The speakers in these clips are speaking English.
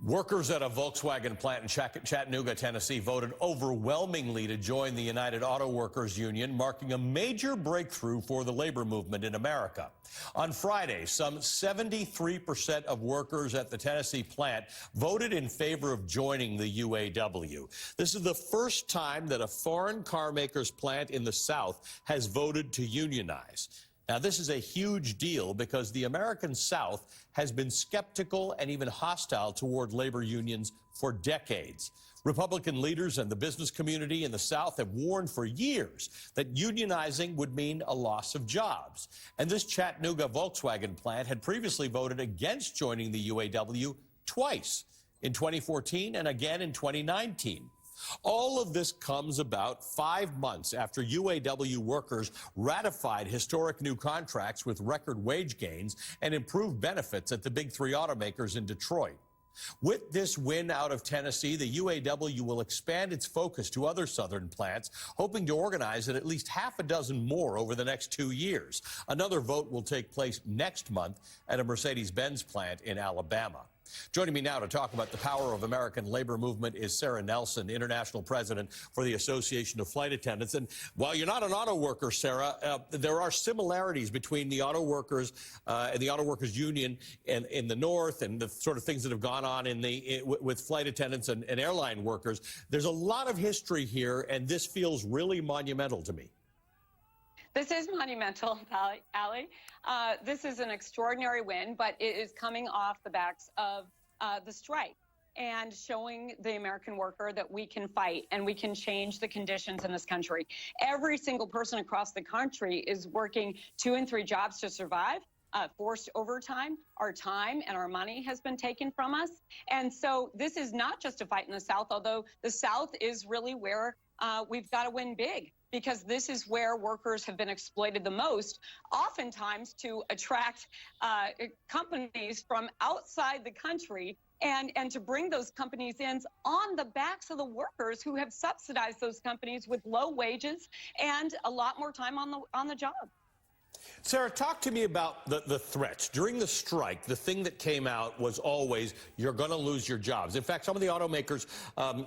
Workers at a Volkswagen plant in Chattanooga, Tennessee, voted overwhelmingly to join the United Auto Workers Union, marking a major breakthrough for the labor movement in America. On Friday, some 73% of workers at the Tennessee plant voted in favor of joining the UAW. This is the first time that a foreign car maker's plant in the South has voted to unionize. Now, this is a huge deal because the American South has been skeptical and even hostile toward labor unions for decades. Republican leaders and the business community in the South have warned for years that unionizing would mean a loss of jobs. And this Chattanooga Volkswagen plant had previously voted against joining the UAW twice, in 2014 and again in 2019. All of this comes about 5 months after UAW workers ratified historic new contracts with record wage gains and improved benefits at the big three automakers in Detroit. With this win out of Tennessee, the UAW will expand its focus to other southern plants, hoping to organize at least half a dozen more over the next 2 years. Another vote will take place next month at a Mercedes-Benz plant in Alabama. Joining me now to talk about the power of American labor movement is Sarah Nelson, International President for the Association of Flight Attendants. And while you're not an auto worker, Sarah, there are similarities between the auto workers and the Auto Workers Union in the North and the sort of things that have gone on with flight attendants and airline workers. There's a lot of history here, and this feels really monumental to me. This is monumental, Ali. This is an extraordinary win, but it is coming off the backs of the strike and showing the American worker that we can fight and we can change the conditions in this country. Every single person across the country is working 2 and 3 jobs to survive. Forced overtime, our time and our money has been taken from us. And so this is not just a fight in the South, although the South is really where we've got to win big, because this is where workers have been exploited the most, oftentimes to attract companies from outside the country and to bring those companies in on the backs of the workers who have subsidized those companies with low wages and a lot more time on the job. Sarah, talk to me about the threats. During the strike, the thing that came out was always, you're going to lose your jobs. In fact, some of the automakers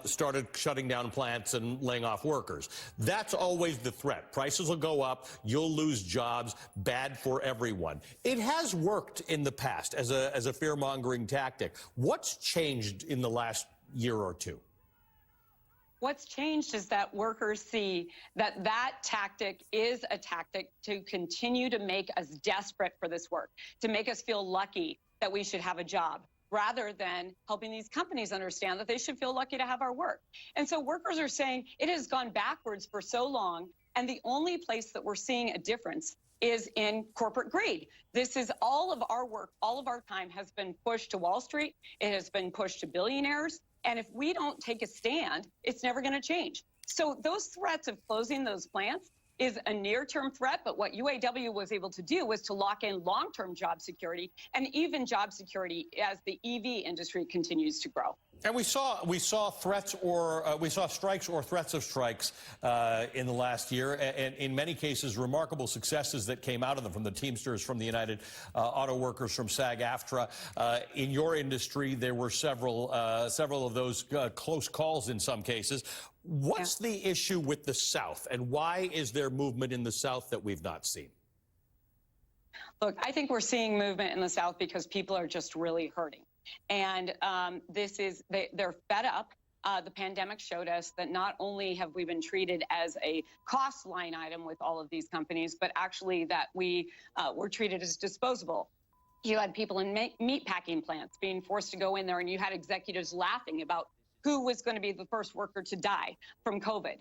started shutting down plants and laying off workers. That's always the threat. Prices will go up, you'll lose jobs, bad for everyone. It has worked in the past as a fear-mongering tactic. What's changed in the last year or two? What's changed is that workers see that that tactic is a tactic to continue to make us desperate for this work, to make us feel lucky that we should have a job, rather than helping these companies understand that they should feel lucky to have our work. And so workers are saying it has gone backwards for so long, and the only place that we're seeing a difference is in corporate greed. This is all of our work, all of our time has been pushed to Wall Street. It has been pushed to billionaires. And if we don't take a stand, it's never going to change. So those threats of closing those plants is a near-term threat, but what UAW was able to do was to lock in long-term job security and even job security as the EV industry continues to grow. And we saw threats or we saw strikes or threats of strikes in the last year, and in many cases remarkable successes that came out of them, from the Teamsters, from the United Auto Workers, from SAG-AFTRA. In your industry, there were several of those close calls in some cases. What's the issue with the South, and why is there movement in the South that we've not seen? Look, I think we're seeing movement in the South because people are just really hurting. And they're fed up. The pandemic showed us that not only have we been treated as a cost line item with all of these companies, but actually that we were treated as disposable. You had people in meat packing plants being forced to go in there, and you had executives laughing about who was going to be the first worker to die from COVID.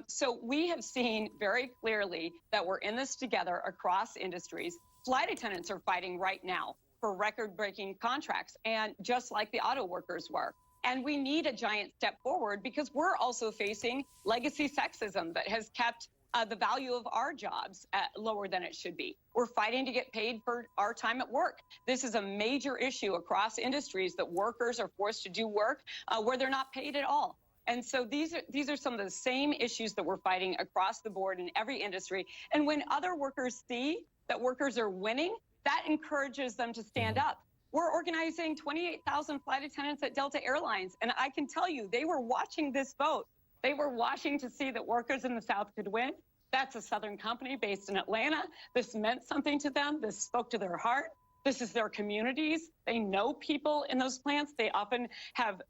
So we have seen very clearly that we're in this together across industries. Flight attendants are fighting right now for record-breaking contracts, and just like the auto workers were. And we need a giant step forward because we're also facing legacy sexism that has kept the value of our jobs lower than it should be. We're fighting to get paid for our time at work. This is a major issue across industries, that workers are forced to do work where they're not paid at all. And so these are some of the same issues that we're fighting across the board in every industry. And when other workers see that workers are winning, that encourages them to stand up. We're organizing 28,000 flight attendants at Delta Airlines. And I can tell you, they were watching this vote. They were watching to see that workers in the South could win. That's a Southern company based in Atlanta. This meant something to them. This spoke to their heart. This is their communities. They know people in those plants. They often have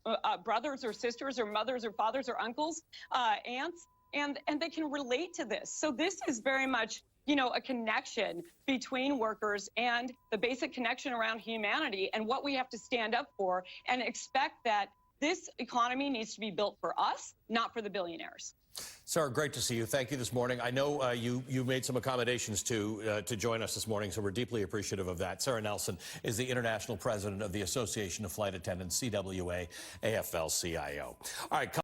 brothers or sisters or mothers or fathers or uncles, aunts, and they can relate to this. So this is very much, you know, a connection between workers and the basic connection around humanity and what we have to stand up for and expect that this economy needs to be built for us, not for the billionaires. Sarah, great to see you. Thank you this morning. I know you made some accommodations to join us this morning, so we're deeply appreciative of that. Sarah Nelson is the international president of the Association of Flight Attendants, CWA, AFL-CIO. All right.